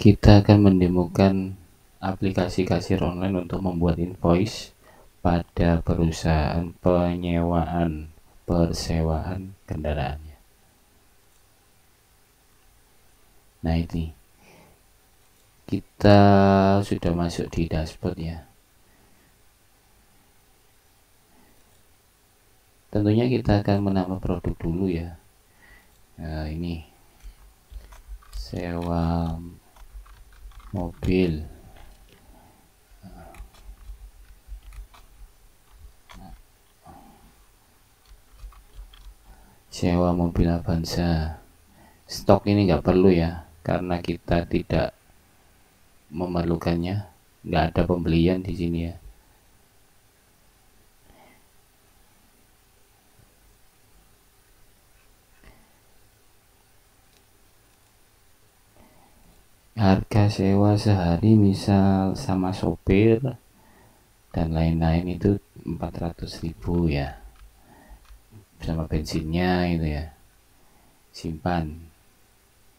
Kita akan mendemokan aplikasi kasir online untuk membuat invoice pada perusahaan persewaan kendaraannya. Nah, ini kita sudah masuk di dashboard ya. Tentunya kita akan menambah produk dulu ya. Nah, ini sewa mobil. Sewa mobil Avanza. Stok ini nggak perlu ya, karena kita tidak memerlukannya. Nggak ada pembelian di sini ya. Harga sewa sehari misal sama sopir dan lain-lain itu 400.000 ya, sama bensinnya itu ya. Simpan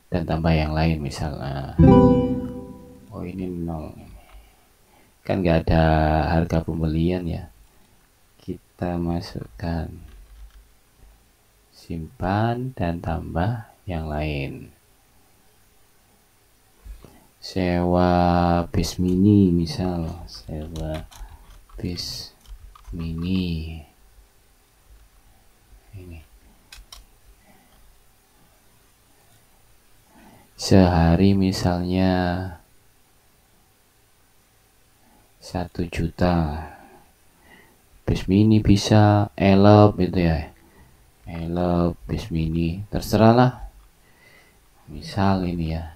dan tambah yang lain misalnya. Oh, ini 0, kan nggak ada harga pembelian ya. Kita masukkan simpan dan tambah yang lain. Sewa bis mini misal, sewa bis mini ini sehari misalnya 1 juta. Bis mini bisa elop itu ya, elop bis mini terserah lah, misal ini ya.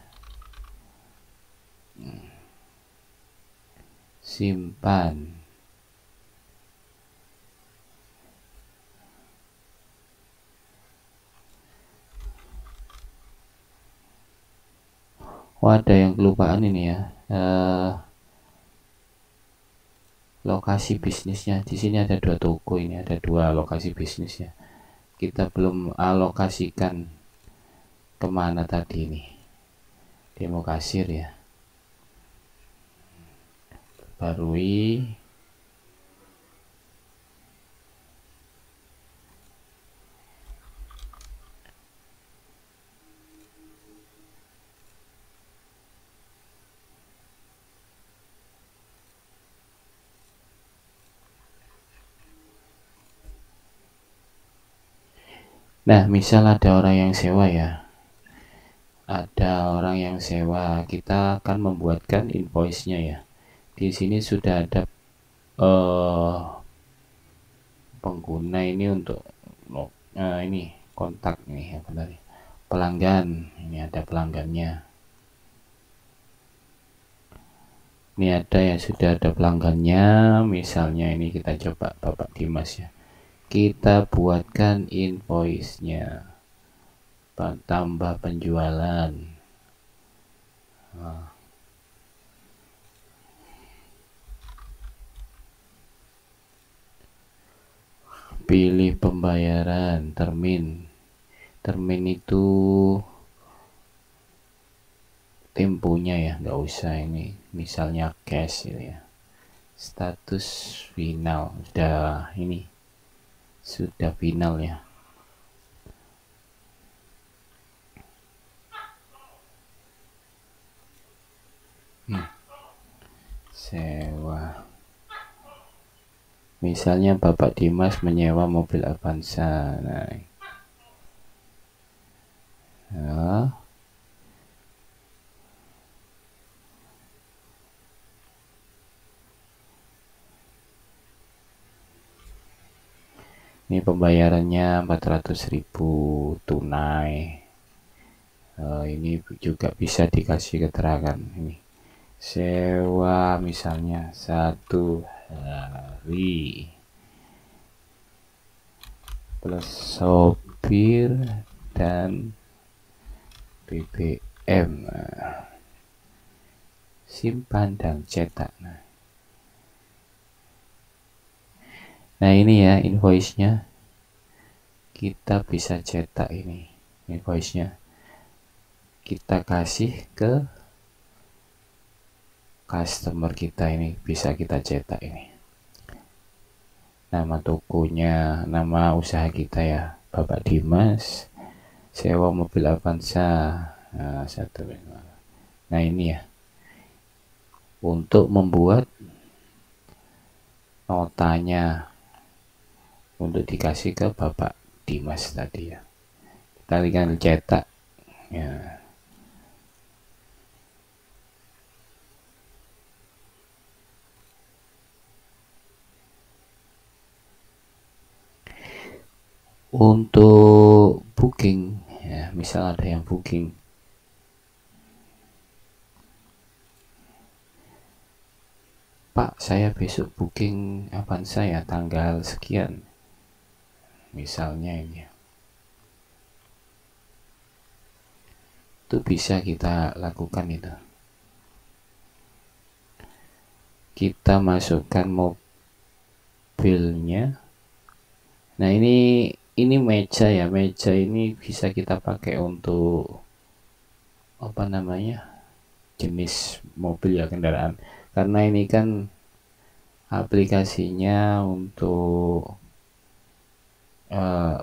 Simpan. Oh, ada yang kelupaan ini ya. Lokasi bisnisnya di sini ada 2 toko, ini ada 2 lokasi bisnisnya. Kita belum alokasikan kemana tadi ini. Demo kasir ya. Barui. Nah, misal ada orang yang sewa ya. Ada orang yang sewa, kita akan membuatkan invoice-nya ya. Di sini sudah ada pengguna ini untuk ini kontak nih apa tadi, pelanggan. Ini ada pelanggannya. Ini ada yang sudah ada pelanggannya, misalnya ini kita coba Bapak Dimas ya. Kita buatkan invoice-nya, tambah penjualan. Nah. Pilih pembayaran, termin itu temponya ya, nggak usah ini, misalnya cash gitu ya. Status final, sudah final ya. Sewa, misalnya Bapak Dimas menyewa mobil Avanza. Nah, ini pembayarannya 400.000 tunai. Ini juga bisa dikasih keterangan ini. Sewa misalnya 1 hari plus sopir dan BBM. Simpan dan cetak. Nah, ini ya invoice-nya. Kita bisa cetak ini invoice-nya. Kita kasih ke customer kita ini bisa kita cetak ini. Nama tokonya, nama usaha kita ya, Bapak Dimas sewa mobil Avanza. Nah, satu. Nah ini ya, untuk membuat notanya untuk dikasih ke Bapak Dimas tadi ya, kita tinggal cetak ya. Untuk booking ya, misal ada yang booking, Pak saya besok booking Avanza ya tanggal sekian misalnya ini, itu bisa kita lakukan itu. Kita masukkan mobilnya. Nah ini meja ya, meja ini bisa kita pakai untuk apa namanya, jenis mobil ya, kendaraan, karena ini kan aplikasinya untuk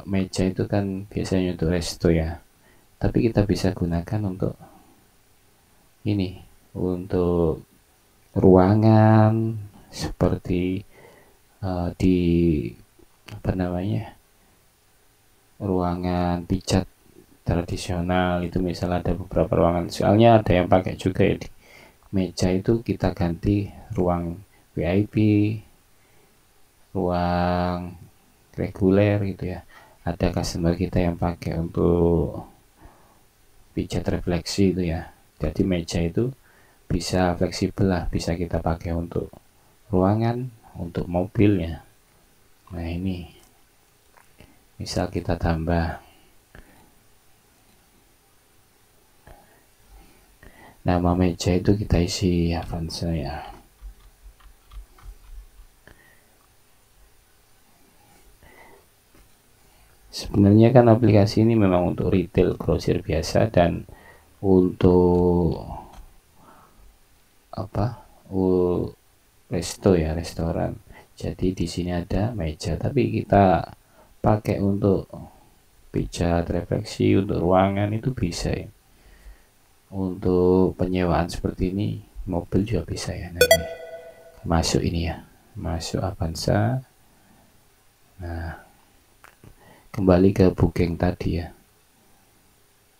meja itu kan biasanya untuk resto ya, tapi kita bisa gunakan untuk ini, untuk ruangan seperti di apa namanya, ruangan pijat tradisional itu, misal ada beberapa ruangan, soalnya ada yang pakai juga ya, di meja itu kita ganti ruang VIP, ruang reguler gitu ya. Ada customer kita yang pakai untuk pijat refleksi itu ya, jadi meja itu bisa fleksibel lah, bisa kita pakai untuk ruangan, untuk mobilnya. Nah ini misal kita tambah nama meja itu, kita isi Avanza ya. Sebenarnya kan aplikasi ini memang untuk retail grosir biasa dan untuk apa, resto ya, restoran. Jadi di sini ada meja, tapi kita pakai untuk pijat refleksi, untuk ruangan itu bisa ya. Untuk penyewaan seperti ini mobil juga bisa ya. Nah ini masuk ini ya, masuk Avanza. Nah kembali ke booking tadi ya,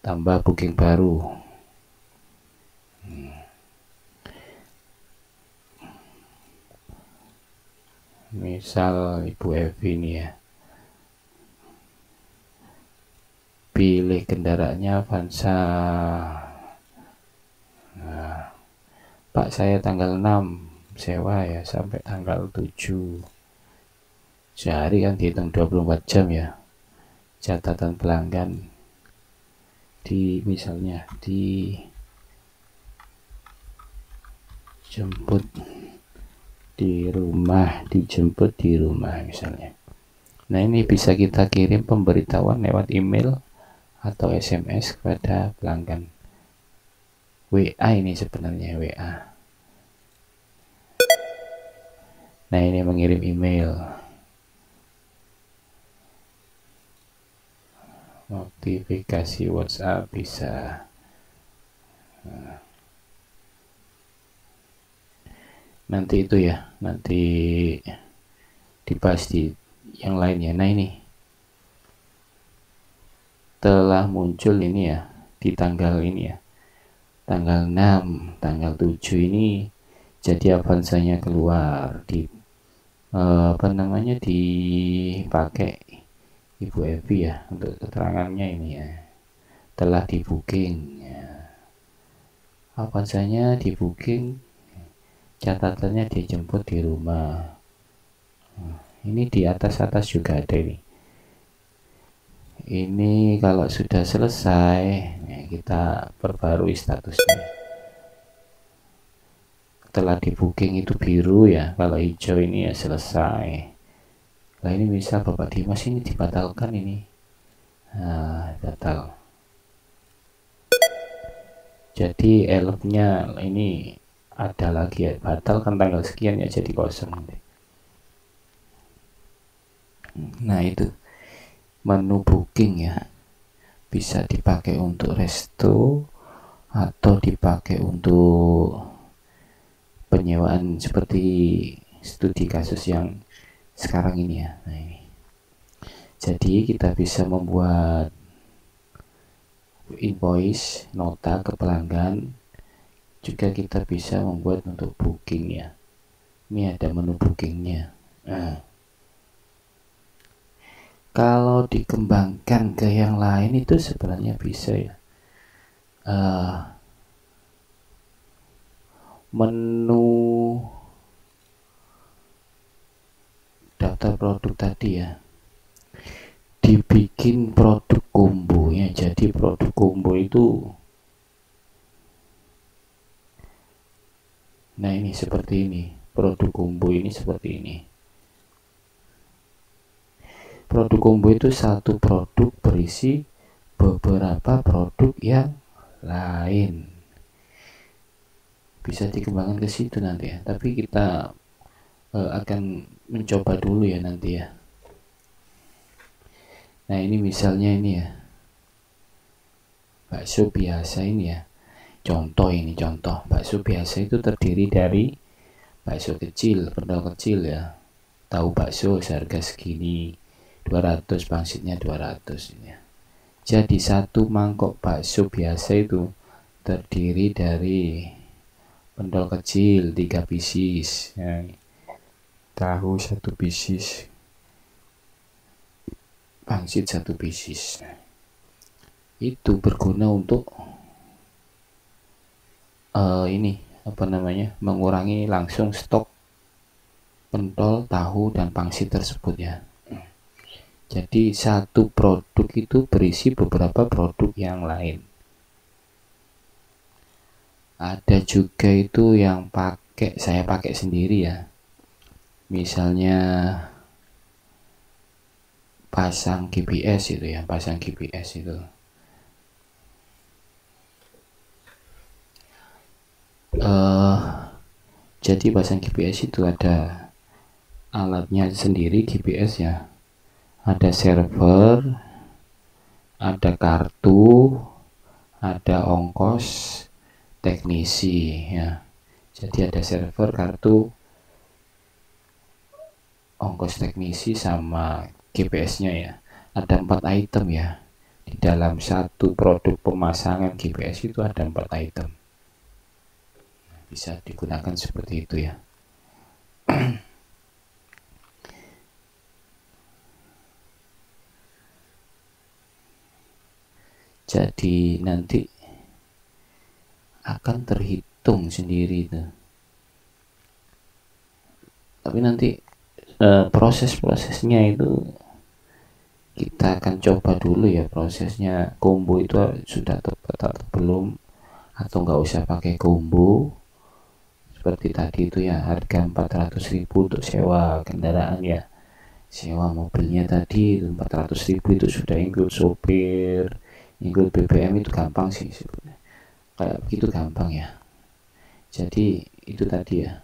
tambah booking baru. Misal Ibu Evi ini ya, pilih kendaraannya Avanza. Nah, Pak saya tanggal 6 sewa ya sampai tanggal 7, sehari kan dihitung 24 jam ya. Catatan pelanggan di misalnya dijemput di rumah misalnya. Nah ini bisa kita kirim pemberitahuan lewat email atau SMS kepada pelanggan. WA ini sebenarnya WA. Nah ini mengirim email, notifikasi WhatsApp bisa. Nanti itu ya, nanti dibahas di yang lainnya. Nah ini telah muncul ini ya, di tanggal ini ya, tanggal 6, tanggal 7 ini, jadi Avanzanya keluar di apa namanya, dipakai Ibu Evi ya untuk keterangannya ini ya, telah di booking ya. Avanzanya di booking, catatannya dijemput di rumah. Ini di atas juga ada ini. Ini kalau sudah selesai ya, kita perbarui statusnya. Telah di booking itu biru ya, kalau hijau ini ya selesai. Nah ini bisa Bapak Dimas ini dibatalkan ini. Nah, batal. Jadi elfnya ini ada lagi ya, batal kan tanggal sekian ya, jadi kosong nanti. Nah itu menu booking ya, bisa dipakai untuk resto atau dipakai untuk penyewaan seperti studi kasus yang sekarang ini ya. Nah ini, jadi kita bisa membuat invoice, nota ke pelanggan, juga kita bisa membuat untuk booking ya. Ini ada menu bookingnya. Nah, kalau dikembangkan ke yang lain itu sebenarnya bisa ya. Menu daftar produk tadi ya, dibikin produk combo ya. Jadi produk combo itu, nah ini seperti ini, produk combo ini seperti ini. Produk combo itu satu produk berisi beberapa produk yang lain. Bisa dikembangkan ke situ nanti ya, tapi kita akan mencoba dulu ya nanti ya. Nah ini misalnya ini ya, bakso biasa ini ya, contoh bakso biasa itu terdiri dari bakso kecil, pendol kecil ya, tahu bakso seharga segini 200, pangsitnya 200 ini ya. Jadi satu mangkok bakso biasa itu terdiri dari pendol kecil 3 pieces ya, tahu 1 pieces, pangsit 1 pieces. Itu berguna untuk ini apa namanya, mengurangi langsung stok pentol, tahu dan pangsit tersebut ya. Jadi satu produk itu berisi beberapa produk yang lain. Ada juga itu yang saya pakai sendiri ya, misalnya pasang GPS itu ya, pasang GPS itu jadi pasang GPS itu ada alatnya sendiri, GPS ya, ada server, ada kartu, ada ongkos teknisi ya. Jadi ada server, kartu, ongkos teknisi sama GPS-nya ya. Ada 4 item ya. Di dalam satu produk pemasangan GPS itu ada 4 item. Bisa digunakan seperti itu ya. Jadi nanti akan terhitung sendiri itu. Tapi nanti proses-prosesnya itu kita akan coba dulu ya, prosesnya combo itu sudah tepat atau belum, atau nggak usah pakai combo seperti tadi itu ya. Harga 400.000 untuk sewa kendaraan ya, sewa mobilnya tadi 400.000 itu sudah include sopir, include BBM, itu gampang sih sebenarnya, kayak begitu gampang ya. Jadi itu tadi ya.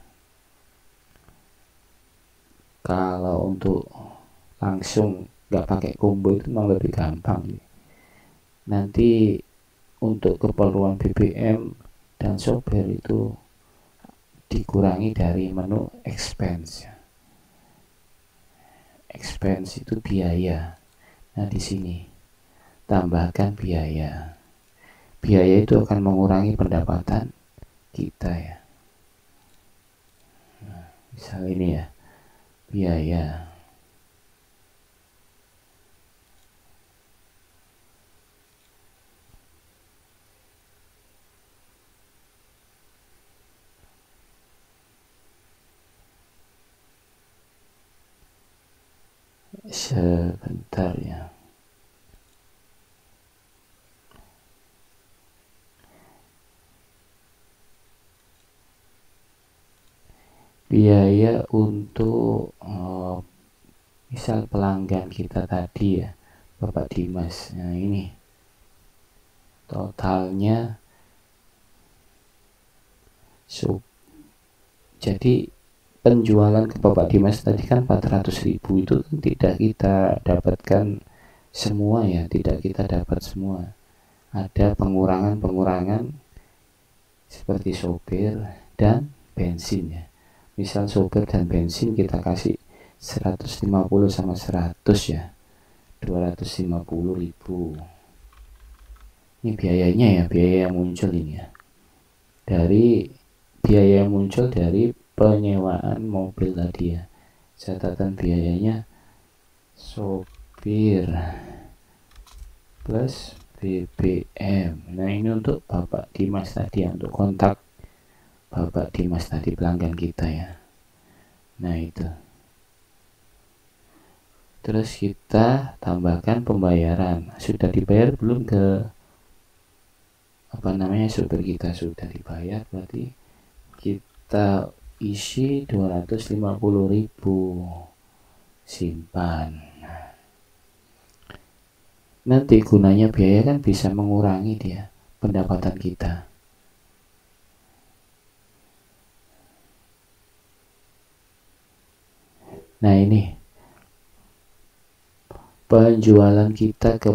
Kalau untuk langsung nggak pakai combo itu memang lebih gampang. Nanti untuk keperluan BBM dan sopir itu dikurangi dari menu expense. Expense itu biaya. Nah di sini tambahkan biaya. Biaya itu akan mengurangi pendapatan kita ya. Nah, misal ini ya, biaya. Sebentar ya. Biaya untuk misal pelanggan kita tadi ya, Bapak Dimas. Nah ini totalnya Jadi penjualan ke Bapak Dimas tadi kan 400.000 itu tidak kita dapatkan semua ya, tidak kita dapat semua. Ada pengurangan-pengurangan seperti sopir dan bensin ya. Misal sopir dan bensin kita kasih 150 sama 100 ya, 250.000. Ini biayanya ya, biaya yang muncul ini ya, dari biaya yang muncul dari penyewaan mobil tadi ya. Catatan biayanya sopir plus BBM. Nah ini untuk Bapak Dimas tadi, untuk kontak Bapak Dimas tadi, pelanggan kita ya. Nah itu, terus kita tambahkan pembayaran. Sudah dibayar belum ke sopir kita? Sudah dibayar, berarti kita isi 250.000, simpan. Nanti gunanya biaya kan bisa mengurangi dia pendapatan kita. Nah ini penjualan kita ke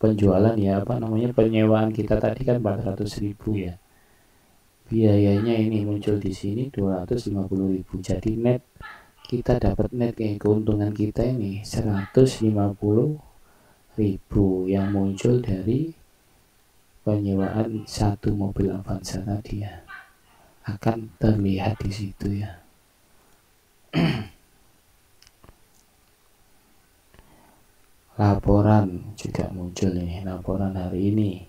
penjualan ya, penyewaan kita tadi kan 400.000 ya. Biayanya ini muncul di sini 250.000. Jadi net kita dapat net keuntungan kita ini 150.000 yang muncul dari penyewaan satu mobil Avanza tadi ya. Akan terlihat di situ ya. Laporan juga muncul nih, laporan hari ini.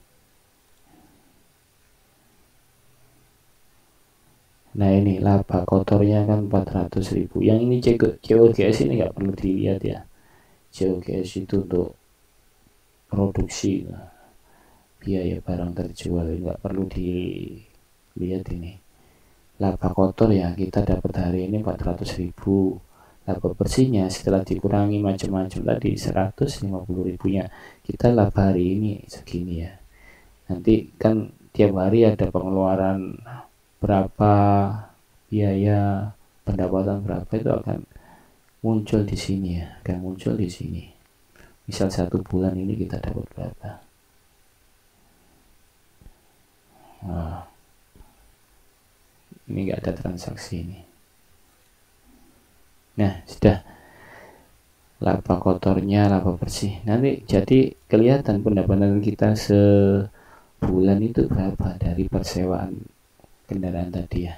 Nah ini laba kotornya kan 400.000. Yang ini COGS ini nggak perlu dilihat ya. COGS itu untuk produksi, biaya barang terjual, nggak perlu dilihat ini. Laba kotor ya kita dapat hari ini 400.000. Laba bersihnya setelah dikurangi macam-macam tadi 150.000-nya, kita laba hari ini segini ya. Nanti kan tiap hari ada pengeluaran berapa, biaya, pendapatan berapa, itu akan muncul di sini ya, akan muncul di sini. Misal 1 bulan ini kita dapat berapa. Nah, ini nggak ada transaksi ini. Nah sudah, laba kotornya, laba bersih. Nanti jadi kelihatan pendapatan kita sebulan itu berapa dari persewaan kendaraan tadi ya.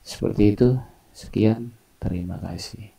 Seperti itu. Sekian, terima kasih.